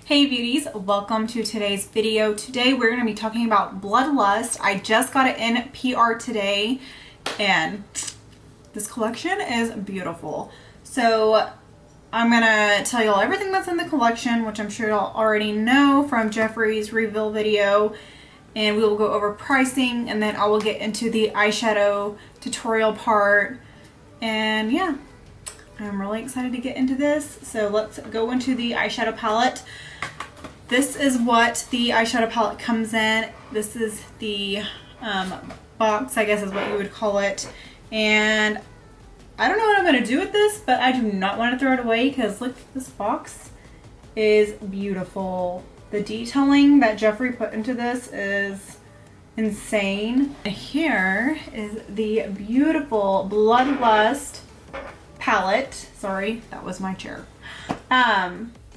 Hey beauties, welcome to today's video. Today we're going to be talking about Bloodlust. I just got it in PR today and this collection is beautiful. So I'm going to tell y'all everything that's in the collection, which I'm sure y'all already know from Jeffree's reveal video. And we will go over pricing and then I will get into the eyeshadow tutorial part. And yeah, I'm really excited to get into this. So let's go into the eyeshadow palette. This is what the eyeshadow palette comes in. This is the box, I guess is what you would call it. And I don't know what I'm going to do with this, but I do not want to throw it away because look, this box is beautiful. The detailing that Jeffree put into this is insane. Here is the beautiful Bloodlust palette. Sorry, that was my chair.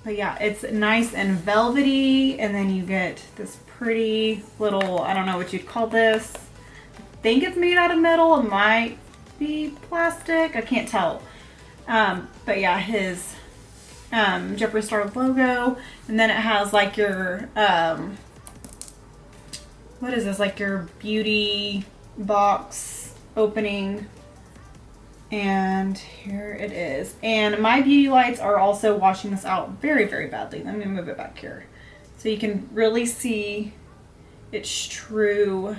But yeah, it's nice and velvety, and then you get this pretty little, I don't know what you'd call this. I think it's made out of metal. It might be plastic. I can't tell. But yeah, his Jeffree Star logo, and then it has like your, what is this? Like your beauty box opening. And here it is. And my beauty lights are also washing this out very, very badly. Let me move it back here. So you can really see its true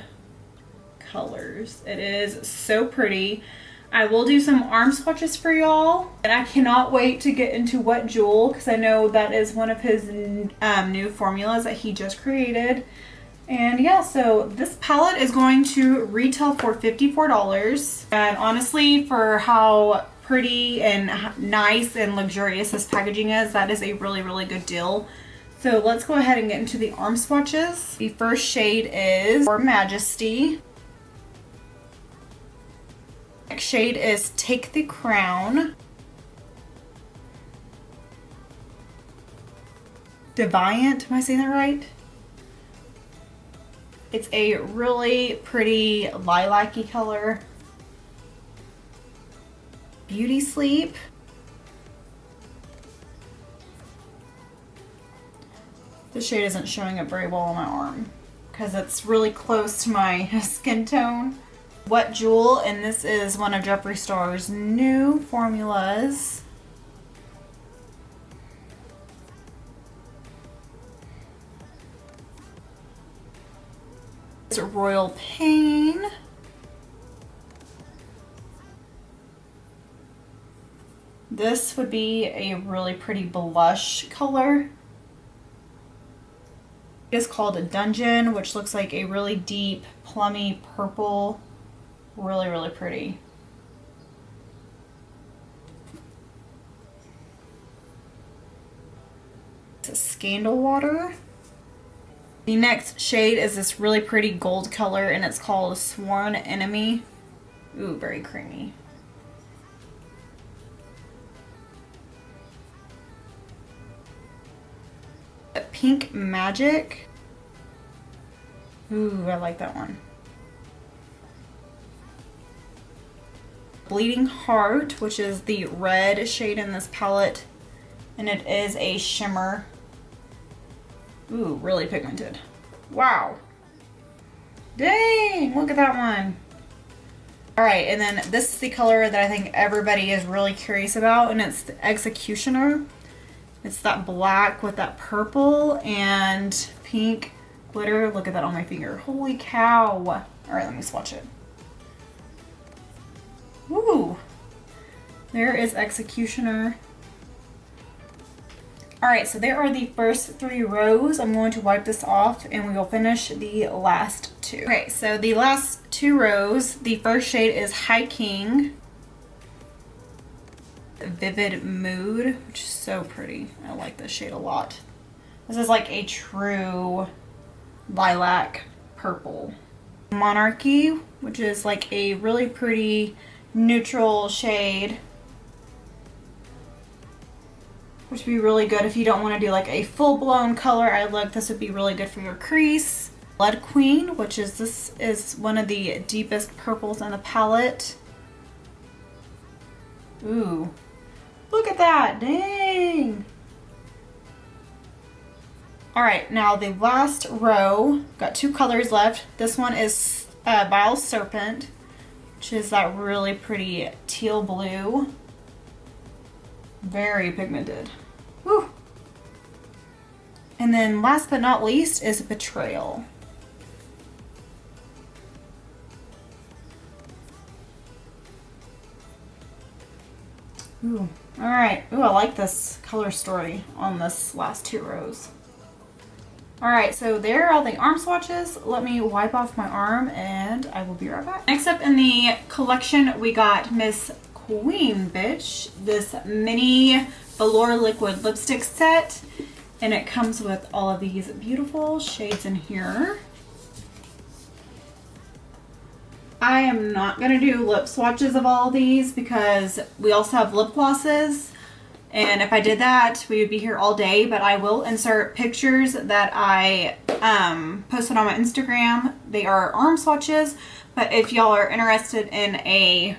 colors. It is so pretty. I will do some arm swatches for y'all. And I cannot wait to get into Wet Jewel because I know that is one of his new formulas that he just created. And yeah, so this palette is going to retail for $54. And honestly, for how pretty and nice and luxurious this packaging is, that is a really, really good deal. So let's go ahead and get into the arm swatches. The first shade is Her Majesty. Next shade is Take the Crown. Deviant, am I saying that right? It's a really pretty lilac-y color. Beauty Sleep. This shade isn't showing up very well on my arm because it's really close to my skin tone. Wet Jewel, and this is one of Jeffree Star's new formulas. Royal Pain. This would be a really pretty blush color. It's called a Dungeon, which looks like a really deep plummy purple. Really, really pretty. It's a Scandal Water. The next shade is this really pretty gold color, and it's called Sworn Enemy. Ooh, very creamy. Pink Magic. Ooh, I like that one. Bleeding Heart, which is the red shade in this palette, and it is a shimmer. Ooh, really pigmented. Wow. Dang, look at that one. Alright, and then this is the color that I think everybody is really curious about, and it's the Executioner. It's that black with that purple and pink glitter. Look at that on my finger. Holy cow. Alright, let me swatch it. Ooh. There is Executioner. Alright, so there are the first 3 rows. I'm going to wipe this off and we will finish the last 2. Okay, so the last 2 rows, the first shade is High King. Vivid Mood, which is so pretty. I like this shade a lot. This is like a true lilac purple. Monarchy, which is like a really pretty neutral shade, which would be really good if you don't want to do like a full-blown color eye look. This would be really good for your crease. Blood Queen, which is, this is one of the deepest purples in the palette. Ooh, look at that, dang. All right, now the last row, got 2 colors left. This one is Vile Serpent, which is that really pretty teal blue. Very pigmented. Woo. And then last but not least is Betrayal. Ooh, all right. Ooh, I like this color story on this last 2 rows. All right, so there are all the arm swatches. Let me wipe off my arm and I will be right back. Next up in the collection, we got Miss Queen Bitch, this mini velour liquid lipstick set. And it comes with all of these beautiful shades in here. I am not gonna do lip swatches of all of these because we also have lip glosses. And if I did that, we would be here all day, but I will insert pictures that I posted on my Instagram. They are arm swatches, but if y'all are interested in a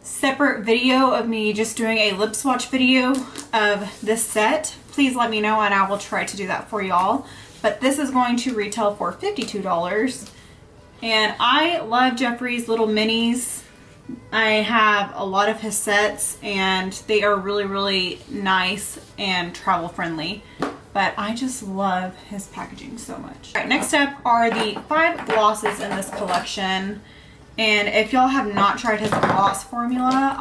separate video of me just doing a lip swatch video of this set, please let me know and I will try to do that for y'all. But this is going to retail for $52. And I love Jeffree's little minis. I have a lot of his sets and they are really, really nice and travel friendly. But I just love his packaging so much. All right, next up are the 5 glosses in this collection. And if y'all have not tried his gloss formula,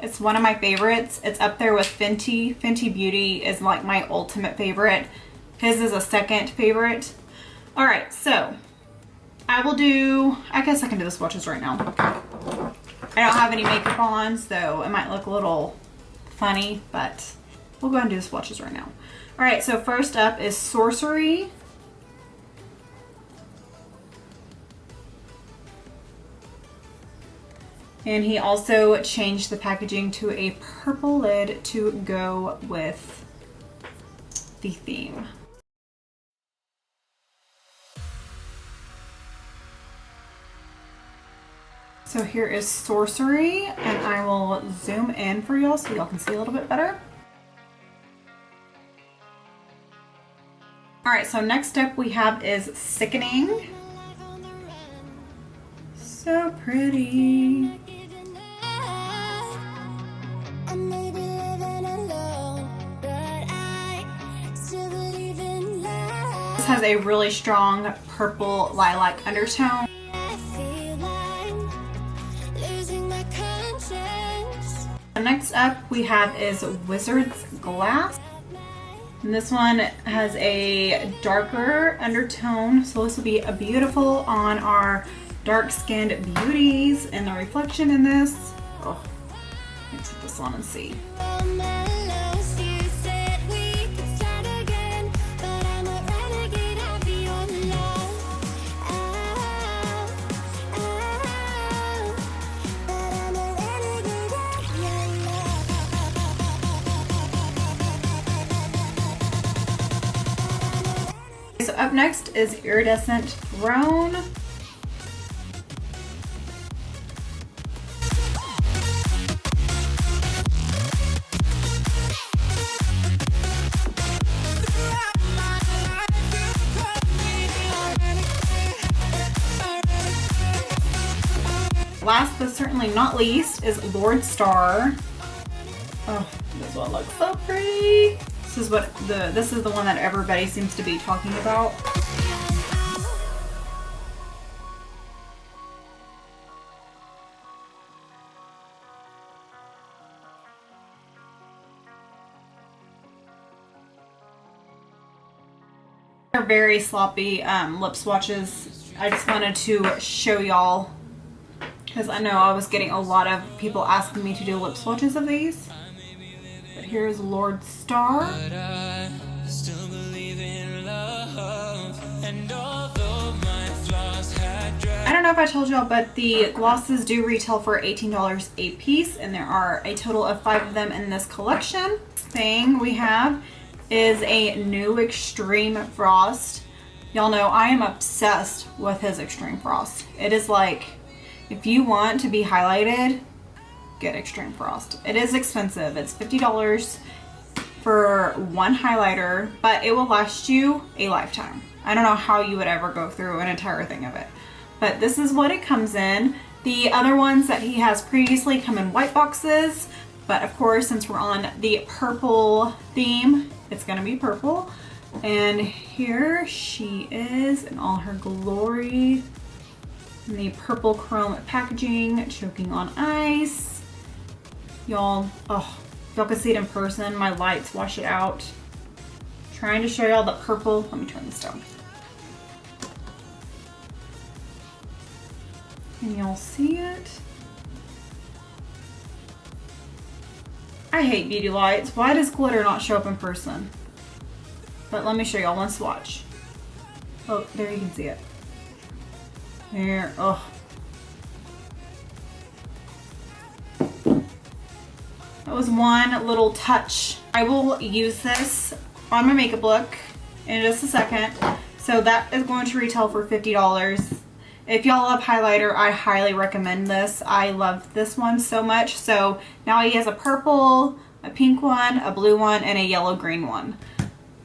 it's one of my favorites. It's up there with Fenty. Fenty Beauty is like my ultimate favorite. His is a second favorite. All right, so I guess I can do the swatches right now. I don't have any makeup on, so it might look a little funny, but we'll go ahead and do the swatches right now. All right, so first up is Sorcery. And he also changed the packaging to a purple lid to go with the theme. So here is Sorcery, and I will zoom in for y'all so y'all can see a little bit better. All right, so next up we have is Sickening. So pretty. This has a really strong purple lilac undertone. Next up we have is Wizard's Glass. And this one has a darker undertone, so this will be a beautiful on our dark-skinned beauties, and the reflection in this. Oh, let's put this on and see. So up next is Iridescent Throne. Last but certainly not least is Lord Star. Oh, this one looks so pretty. This is the one that everybody seems to be talking about. They're very sloppy lip swatches. I just wanted to show y'all because I know I was getting a lot of people asking me to do lip swatches of these. But here's Lord Star. I don't know if I told y'all, but the glosses do retail for $18 a piece, and there are a total of 5 of them in this collection. Thing we have is a new Extreme Frost. Y'all know I am obsessed with his Extreme Frost. It is like, if you want to be highlighted, get Extreme Frost. It is expensive. It's $50, for one highlighter, but it will last you a lifetime. I don't know how you would ever go through an entire thing of it, but this is what it comes in. The other ones that he has previously come in white boxes, but of course, since we're on the purple theme, it's gonna be purple. And here she is in all her glory. In the purple chrome packaging, choking on ice. Y'all, oh, y'all can see it in person. My lights wash it out. Trying to show y'all the purple. Let me turn this down. Can y'all see it? I hate beauty lights. Why does glitter not show up in person? But let me show y'all one swatch. Oh, there you can see it. There, oh. That was one little touch. I will use this on my makeup look in just a second. So that is going to retail for $50. If y'all love highlighter, I highly recommend this. I love this one so much. So now he has a purple, a pink one, a blue one, and a yellow green one.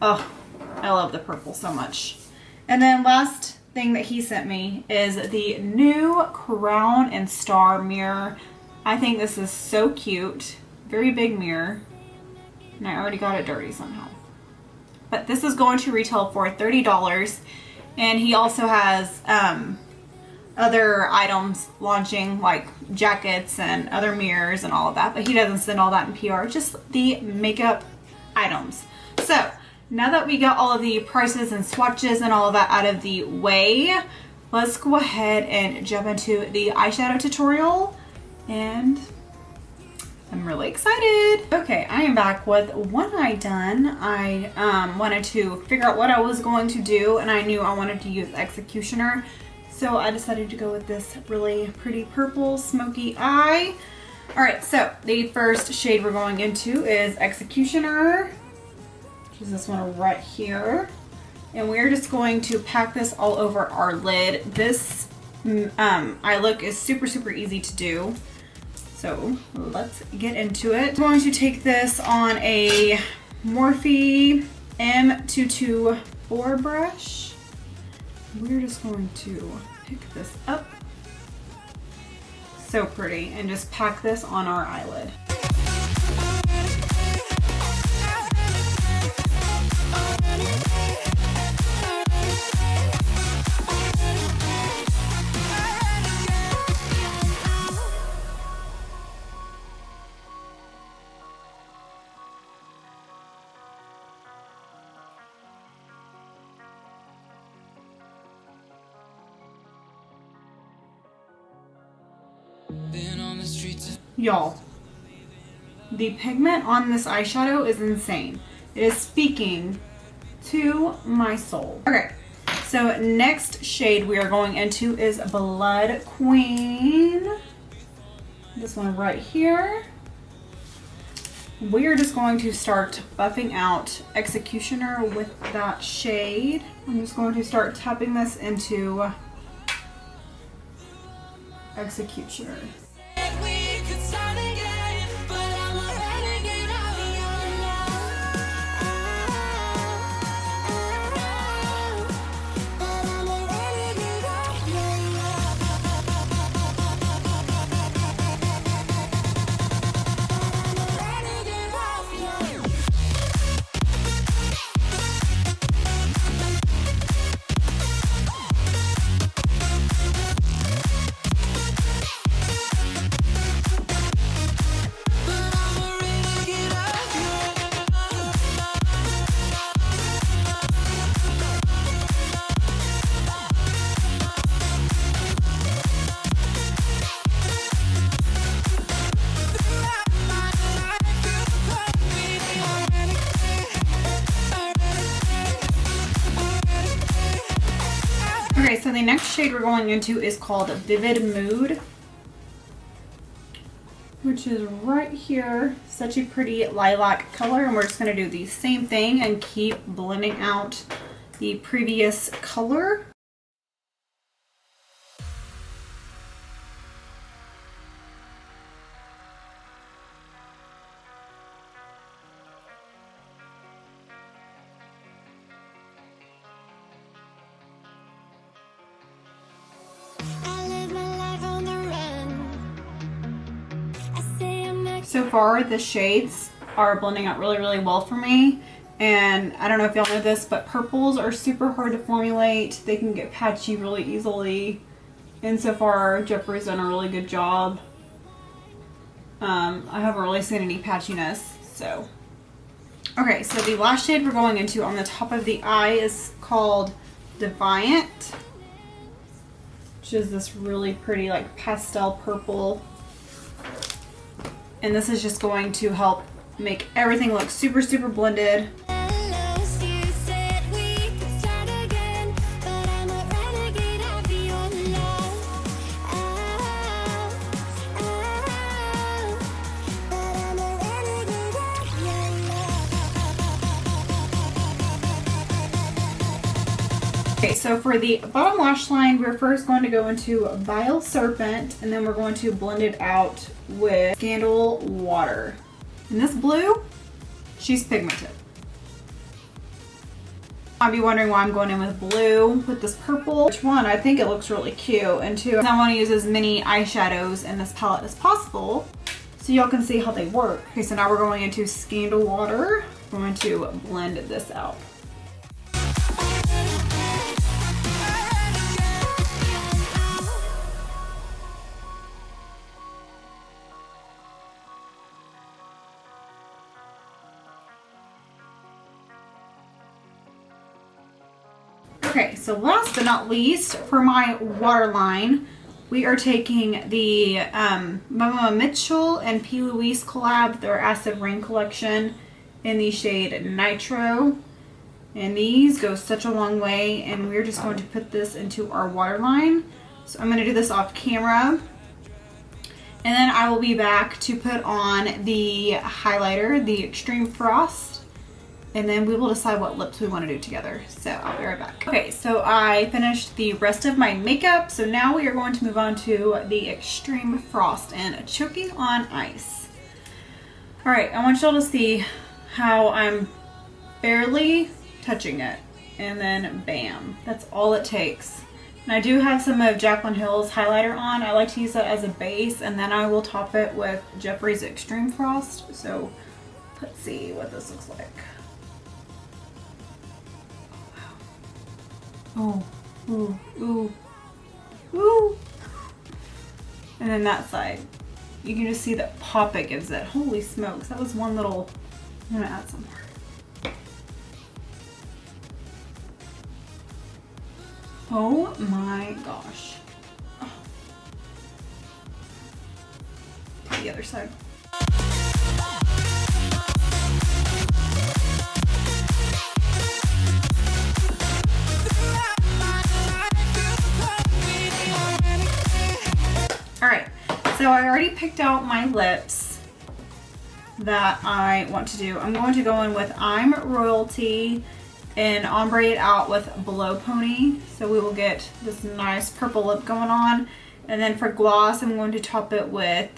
Oh, I love the purple so much. And then last thing that he sent me is the new Crown and Star mirror. I think this is so cute. Very big mirror. And I already got it dirty somehow. But this is going to retail for $30. And he also has other items launching, like jackets and other mirrors and all of that, but he doesn't send all that in PR, just the makeup items. So now that we got all of the prices and swatches and all of that out of the way, let's go ahead and jump into the eyeshadow tutorial, and I'm really excited. Okay, I am back with one eye done. I wanted to figure out what I was going to do, and I knew I wanted to use Executioner. So I decided to go with this really pretty purple smoky eye. All right, so the first shade we're going into is Executioner, which is this one right here. And we're just going to pack this all over our lid. This eye look is super, super easy to do. So let's get into it. I'm going to take this on a Morphe M224 brush. We're just going to pick this up, so pretty, and just pack this on our eyelid. Y'all, the pigment on this eyeshadow is insane. It is speaking to my soul. Okay, so next shade we are going into is Blood Queen. This one right here. We are just going to start buffing out Executioner with that shade. I'm just going to start tapping this into Executioner. Okay, so the next shade we're going into is called Vivid Mood, which is right here. Such a pretty lilac color, and we're just going to do the same thing and keep blending out the previous color. So far, the shades are blending out really, really well for me. And I don't know if y'all know this, but purples are super hard to formulate. They can get patchy really easily. And so far, Jeffree's done a really good job. I haven't really seen any patchiness, so. Okay, so the last shade we're going into on the top of the eye is called Defiant, which is this really pretty like pastel purple. And this is just going to help make everything look super, super blended. Okay, so for the bottom lash line, we're first going to go into Vile Serpent, and then we're going to blend it out with Scandal Water. And this blue, she's pigmented. I'll be wondering why I'm going in with blue with this purple. Which one? I think it looks really cute. And two, I want to use as many eyeshadows in this palette as possible so y'all can see how they work. Okay, so now we're going into Scandal Water. We're going to blend this out. Okay, so last but not least, for my waterline, we are taking the Mama Mitchell and P. Louise collab, their Acid Rain collection, in the shade Nitro. And these go such a long way, and we're just going to put this into our waterline. So I'm going to do this off camera. And then I will be back to put on the highlighter, the Extreme Frost. And then we will decide what lips we want to do together. So I'll be right back. Okay, so I finished the rest of my makeup. So now we are going to move on to the Extreme Frost and Choking on Ice. All right, I want y'all to see how I'm barely touching it. And then bam, that's all it takes. And I do have some of Jaclyn Hill's highlighter on. I like to use that as a base, and then I will top it with Jeffree's Extreme Frost. So let's see what this looks like. Oh, ooh, ooh, ooh. And then that side, you can just see the pop it gives it. Holy smokes, that was one little, I'm gonna add some more. Oh my gosh. Oh. To the other side. Alright, so I already picked out my lips that I want to do. I'm going to go in with I'm Royalty and ombre it out with Blow Pony. So we will get this nice purple lip going on. And then for gloss, I'm going to top it with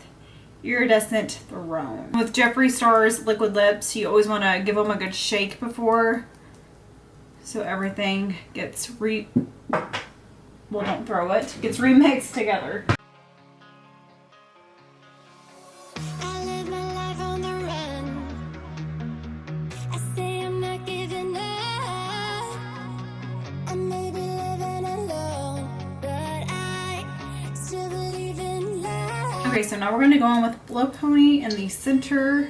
Iridescent Throne. With Jeffree Star's liquid lips, you always want to give them a good shake before, so everything gets well, don't throw it, gets remixed together. Okay, so now we're going to go in with Blow Pony in the center.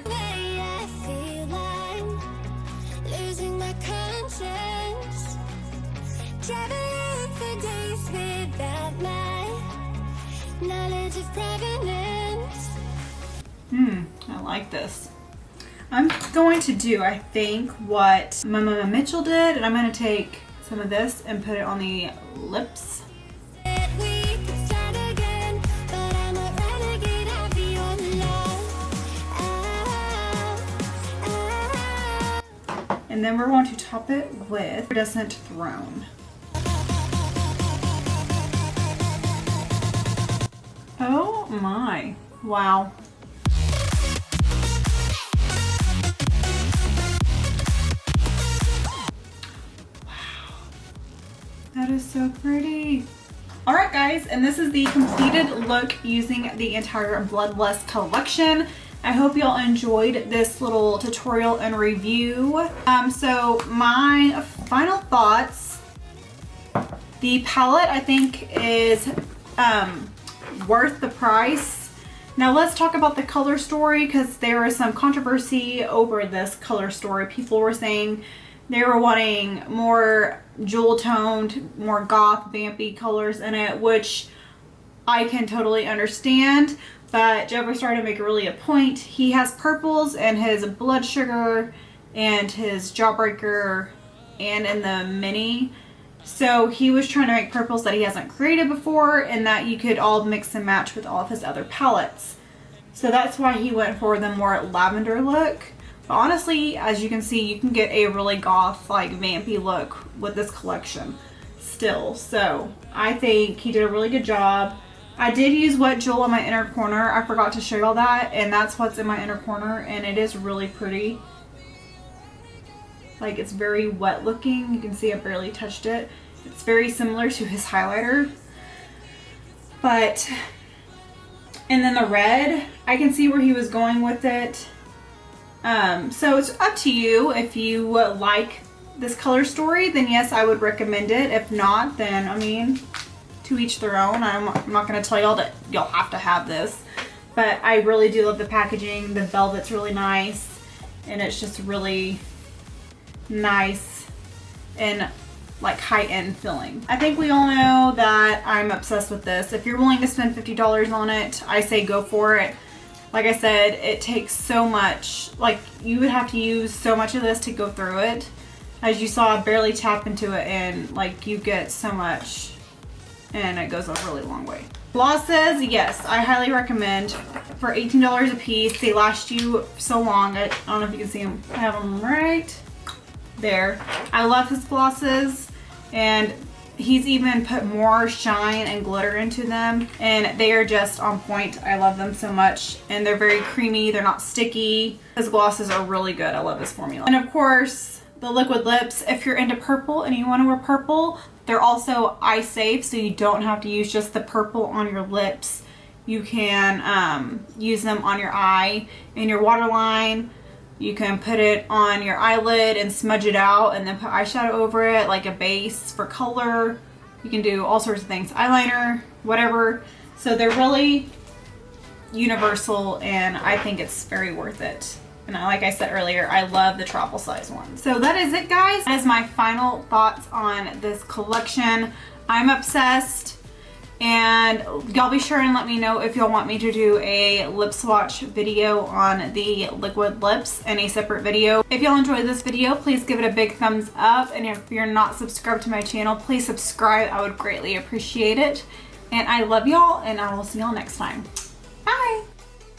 I like this. I'm going to do, I think, what Mama Mitchell did, and I'm going to take some of this and put it on the lips. And then we're going to top it with Iridescent Throne. Oh my, wow. That is so pretty. Alright guys, and this is the completed look using the entire Bloodlust collection. I hope y'all enjoyed this little tutorial and review. So my final thoughts, the palette I think is worth the price. Now let's talk about the color story, because there was some controversy over this color story. People were saying they were wanting more jewel toned, more goth, vampy colors in it, which I can totally understand. But Jeffree started to make really a point. He has purples in his Blood Sugar and his Jawbreaker and in the mini. So he was trying to make purples that he hasn't created before and that you could all mix and match with all of his other palettes. So that's why he went for the more lavender look. But honestly, as you can see, you can get a really goth, like vampy look with this collection still. So I think he did a really good job. I did use wet jewel in my inner corner. I forgot to show y'all that, and that's what's in my inner corner, and it is really pretty. Like, it's very wet looking. You can see I barely touched it. It's very similar to his highlighter. But, and then the red, I can see where he was going with it. So it's up to you. If you like this color story, then yes, I would recommend it. If not, then, I mean, to each their own. I'm not going to tell y'all that y'all have to have this, but I really do love the packaging. The velvet's really nice, and it's just really nice and like high-end feeling. I think we all know that I'm obsessed with this. If you're willing to spend $50 on it, I say go for it. Like I said, it takes so much. Like, you would have to use so much of this to go through it. As you saw, I barely tap into it, and like, you get so much, and it goes a really long way. Glosses, yes, I highly recommend. For $18 a piece, they last you so long. I don't know if you can see them. I have them right there. I love his glosses, and he's even put more shine and glitter into them, and they are just on point. I love them so much, and they're very creamy. They're not sticky. His glosses are really good. I love his formula. And of course, the liquid lips. If you're into purple and you want to wear purple, they're also eye safe, so you don't have to use just the purple on your lips. You can use them on your eye, in your waterline. You can put it on your eyelid and smudge it out and then put eyeshadow over it, like a base for color. You can do all sorts of things, eyeliner, whatever. So they're really universal, and I think it's very worth it. And like I said earlier, I love the travel size one. So that is it, guys. That is my final thoughts on this collection. I'm obsessed, and y'all be sure and let me know if y'all want me to do a lip swatch video on the liquid lips in a separate video. If y'all enjoyed this video, please give it a big thumbs up, and if you're not subscribed to my channel, please subscribe. I would greatly appreciate it. And I love y'all, and I will see y'all next time. Bye!